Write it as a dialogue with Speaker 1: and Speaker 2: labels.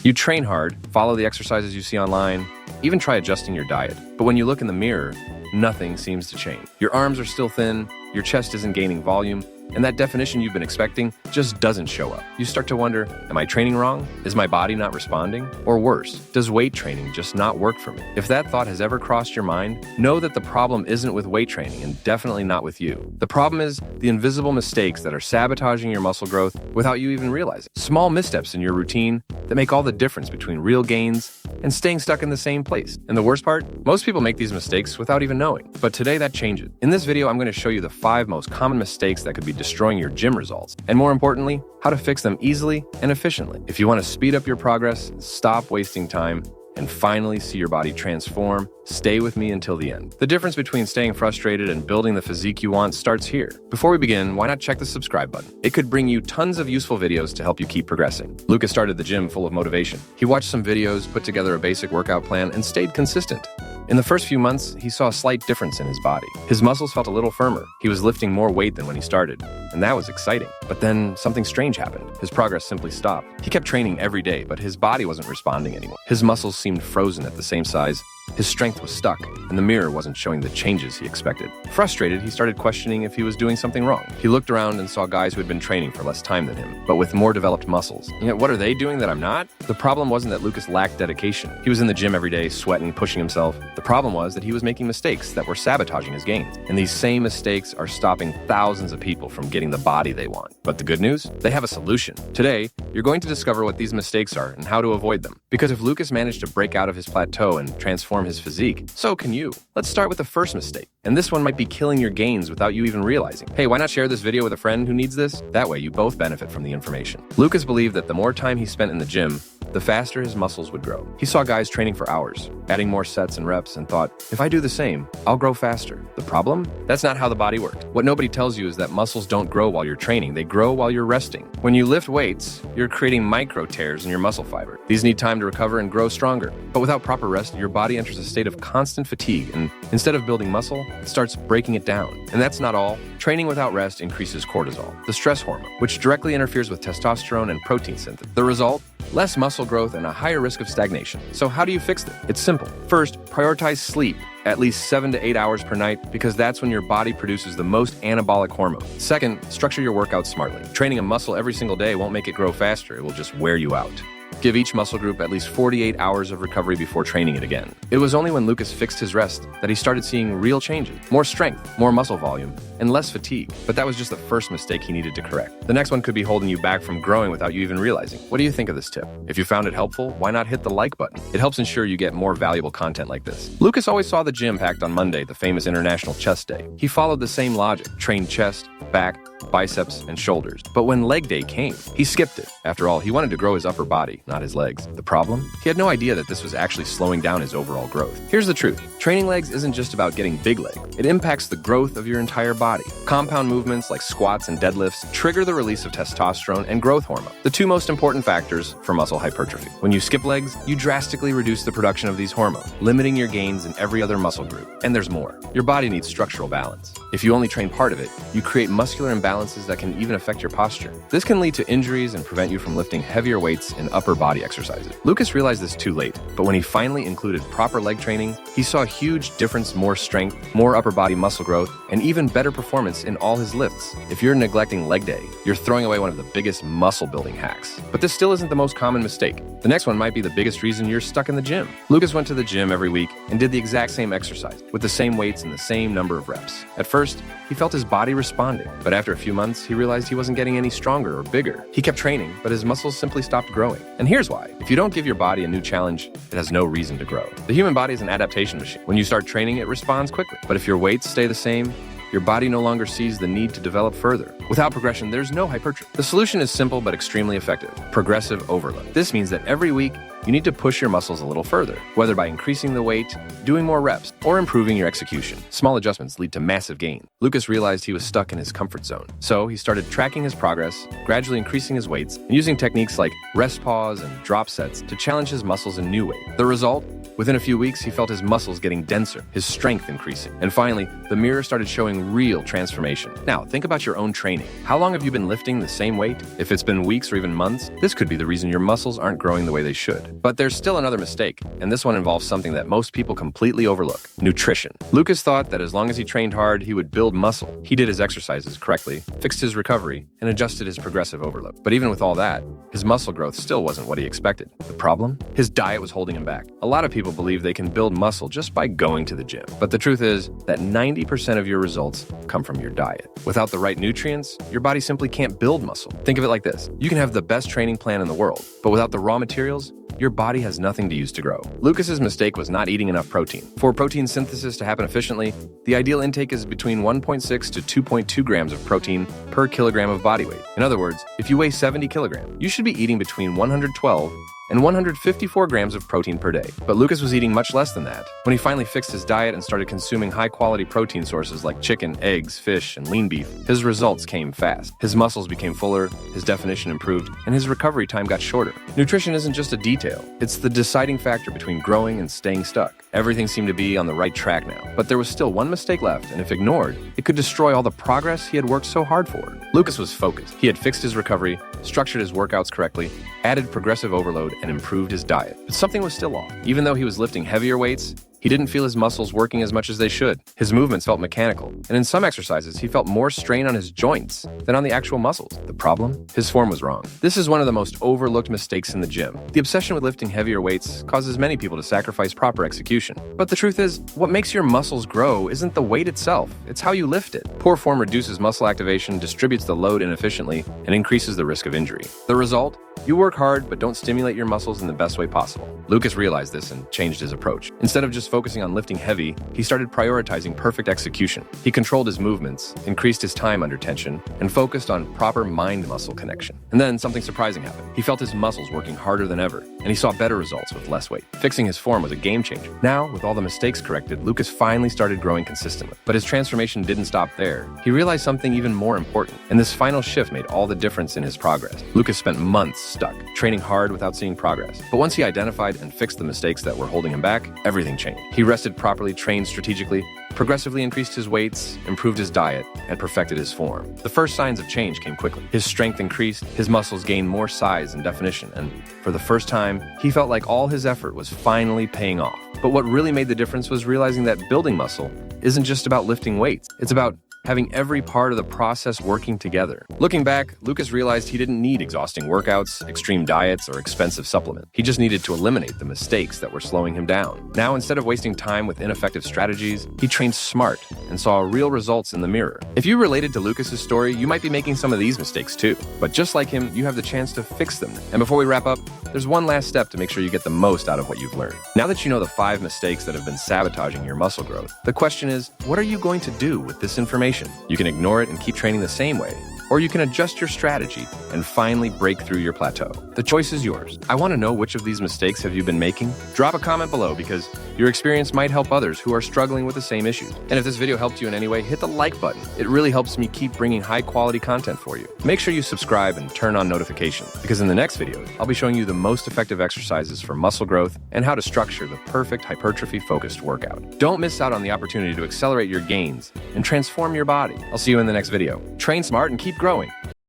Speaker 1: You train hard, follow the exercises you see online, even try adjusting your diet. But when you look in the mirror, nothing seems to change. Your arms are still thin, your chest isn't gaining volume, and that definition you've been expecting just doesn't show up. You start to wonder, am I training wrong? Is my body not responding? Or worse, does weight training just not work for me? If that thought has ever crossed your mind, know that the problem isn't with weight training and definitely not with you. The problem is the invisible mistakes that are sabotaging your muscle growth without you even realizing. Small missteps in your routine that make all the difference between real gains and staying stuck in the same place. And the worst part, most people make these mistakes without even knowing. But today that changes. In this video, I'm going to show you the 5 most common mistakes that could be destroying your gym results, and more importantly, how to fix them easily and efficiently. If you want to speed up your progress, stop wasting time, and finally see your body transform, stay with me until the end. The difference between staying frustrated and building the physique you want starts here. Before we begin, why not check the subscribe button? It could bring you tons of useful videos to help you keep progressing. Lucas started the gym full of motivation. He watched some videos, put together a basic workout plan, and stayed consistent. In the first few months, he saw a slight difference in his body. His muscles felt a little firmer. He was lifting more weight than when he started, and that was exciting. But then something strange happened. His progress simply stopped. He kept training every day, but his body wasn't responding anymore. His muscles seemed frozen at the same size. His strength was stuck, and the mirror wasn't showing the changes he expected. Frustrated, he started questioning if he was doing something wrong. He looked around and saw guys who had been training for less time than him, but with more developed muscles. And yet, what are they doing that I'm not? The problem wasn't that Lucas lacked dedication. He was in the gym every day, sweating, pushing himself. The problem was that he was making mistakes that were sabotaging his gains. And these same mistakes are stopping thousands of people from getting the body they want. But the good news? They have a solution. Today, you're going to discover what these mistakes are and how to avoid them. Because if Lucas managed to break out of his plateau and transform his physique, so can you. Let's start with the first mistake. And this one might be killing your gains without you even realizing. Hey, why not share this video with a friend who needs this? That way you both benefit from the information. Lucas believed that the more time he spent in the gym, the faster his muscles would grow. He saw guys training for hours, adding more sets and reps, and thought, if I do the same, I'll grow faster. The problem? That's not how the body works. What nobody tells you is that muscles don't grow while you're training, they grow while you're resting. When you lift weights, you're creating micro tears in your muscle fiber. These need time to recover and grow stronger. But without proper rest, your body enters a state of constant fatigue, and instead of building muscle, it starts breaking it down. And that's not all. Training without rest increases cortisol, the stress hormone, which directly interferes with testosterone and protein synthesis. The result? Less muscle growth and a higher risk of stagnation. So how do you fix it? It's simple. First, prioritize sleep. At least 7 to 8 hours per night, because that's when your body produces the most anabolic hormone. Second, structure your workouts smartly. Training a muscle every single day won't make it grow faster, it will just wear you out. Give each muscle group at least 48 hours of recovery before training it again. It was only when Lucas fixed his rest that he started seeing real changes. More strength, more muscle volume, and less fatigue. But that was just the first mistake he needed to correct. The next one could be holding you back from growing without you even realizing. What do you think of this tip? If you found it helpful, why not hit the like button? It helps ensure you get more valuable content like this. Lucas always saw the gym packed on Monday, the famous International Chest Day. He followed the same logic, trained chest, back, biceps, and shoulders. But when leg day came, he skipped it. After all, he wanted to grow his upper body, not his legs. The problem? He had no idea that this was actually slowing down his overall growth. Here's the truth. Training legs isn't just about getting big legs. It impacts the growth of your entire body. Compound movements like squats and deadlifts trigger the release of testosterone and growth hormone, the 2 most important factors for muscle hypertrophy. When you skip legs, you drastically reduce the production of these hormones, limiting your gains in every other muscle group. And there's more. Your body needs structural balance. If you only train part of it, you create muscular imbalances that can even affect your posture. This can lead to injuries and prevent you from lifting heavier weights in upper body exercises. Lucas realized this too late, but when he finally included proper leg training, he saw a huge difference: more strength, more upper body muscle growth, and even better performance in all his lifts. If you're neglecting leg day, you're throwing away one of the biggest muscle building hacks. But this still isn't the most common mistake. The next one might be the biggest reason you're stuck in the gym. Lucas went to the gym every week and did the exact same exercise, with the same weights and the same number of reps. At first, he felt his body responding, but after a few months, he realized he wasn't getting any stronger or bigger. He kept training, but his muscles simply stopped growing. And here's why. If you don't give your body a new challenge, it has no reason to grow. The human body is an adaptation machine. When you start training, it responds quickly. But if your weights stay the same, your body no longer sees the need to develop further. Without progression, there's no hypertrophy. The solution is simple but extremely effective: progressive overload. This means that every week, you need to push your muscles a little further, whether by increasing the weight, doing more reps, or improving your execution. Small adjustments lead to massive gain. Lucas realized he was stuck in his comfort zone, so he started tracking his progress, gradually increasing his weights, and using techniques like rest pause and drop sets to challenge his muscles in new ways. The result? Within a few weeks, he felt his muscles getting denser, his strength increasing, and finally, the mirror started showing seeing real transformation. Now, think about your own training. How long have you been lifting the same weight? If it's been weeks or even months, this could be the reason your muscles aren't growing the way they should. But there's still another mistake, and this one involves something that most people completely overlook: nutrition. Lucas thought that as long as he trained hard, he would build muscle. He did his exercises correctly, fixed his recovery, and adjusted his progressive overload. But even with all that, his muscle growth still wasn't what he expected. The problem? His diet was holding him back. A lot of people believe they can build muscle just by going to the gym. But the truth is that 90% of your results come from your diet. Without the right nutrients, your body simply can't build muscle. Think of it like this: you can have the best training plan in the world, but without the raw materials, your body has nothing to use to grow. Lucas's mistake was not eating enough protein. For protein synthesis to happen efficiently, the ideal intake is between 1.6 to 2.2 grams of protein per kilogram of body weight. In other words, if you weigh 70 kilograms, you should be eating between 112 and 154 grams of protein per day. But Lucas was eating much less than that. When he finally fixed his diet and started consuming high-quality protein sources like chicken, eggs, fish, and lean beef, his results came fast. His muscles became fuller, his definition improved, and his recovery time got shorter. Nutrition isn't just a detail. It's the deciding factor between growing and staying stuck. Everything seemed to be on the right track now, but there was still one mistake left, and if ignored, it could destroy all the progress he had worked so hard for. Lucas was focused. He had fixed his recovery, structured his workouts correctly, added progressive overload, and improved his diet. But something was still off. Even though he was lifting heavier weights, he didn't feel his muscles working as much as they should. His movements felt mechanical, and in some exercises, he felt more strain on his joints than on the actual muscles. The problem? His form was wrong. This is one of the most overlooked mistakes in the gym. The obsession with lifting heavier weights causes many people to sacrifice proper execution. But the truth is, what makes your muscles grow isn't the weight itself, it's how you lift it. Poor form reduces muscle activation, distributes the load inefficiently, and increases the risk of injury. The result? You work hard, but don't stimulate your muscles in the best way possible. Lucas realized this and changed his approach. Instead of just focusing on lifting heavy, he started prioritizing perfect execution. He controlled his movements, increased his time under tension, and focused on proper mind-muscle connection. And then something surprising happened. He felt his muscles working harder than ever, and he saw better results with less weight. Fixing his form was a game changer. Now, with all the mistakes corrected, Lucas finally started growing consistently. But his transformation didn't stop there. He realized something even more important, and this final shift made all the difference in his progress. Lucas spent months stuck, training hard without seeing progress. But once he identified and fixed the mistakes that were holding him back, everything changed. He rested properly, trained strategically, progressively increased his weights, improved his diet, and perfected his form. The first signs of change came quickly. His strength increased, his muscles gained more size and definition, and for the first time, he felt like all his effort was finally paying off. But what really made the difference was realizing that building muscle isn't just about lifting weights. It's about having every part of the process working together. Looking back, Lucas realized he didn't need exhausting workouts, extreme diets, or expensive supplements. He just needed to eliminate the mistakes that were slowing him down. Now, instead of wasting time with ineffective strategies, he trained smart and saw real results in the mirror. If you related to Lucas's story, you might be making some of these mistakes too. But just like him, you have the chance to fix them. And before we wrap up, there's one last step to make sure you get the most out of what you've learned. Now that you know the 5 mistakes that have been sabotaging your muscle growth, the question is, what are you going to do with this information? You can ignore it and keep training the same way, or you can adjust your strategy and finally break through your plateau. The choice is yours. I want to know, which of these mistakes have you been making? Drop a comment below, because your experience might help others who are struggling with the same issues. And if this video helped you in any way, hit the like button. It really helps me keep bringing high quality content for you. Make sure you subscribe and turn on notifications, because in the next video, I'll be showing you the most effective exercises for muscle growth and how to structure the perfect hypertrophy focused workout. Don't miss out on the opportunity to accelerate your gains and transform your body. I'll see you in the next video. Train smart and keep growing.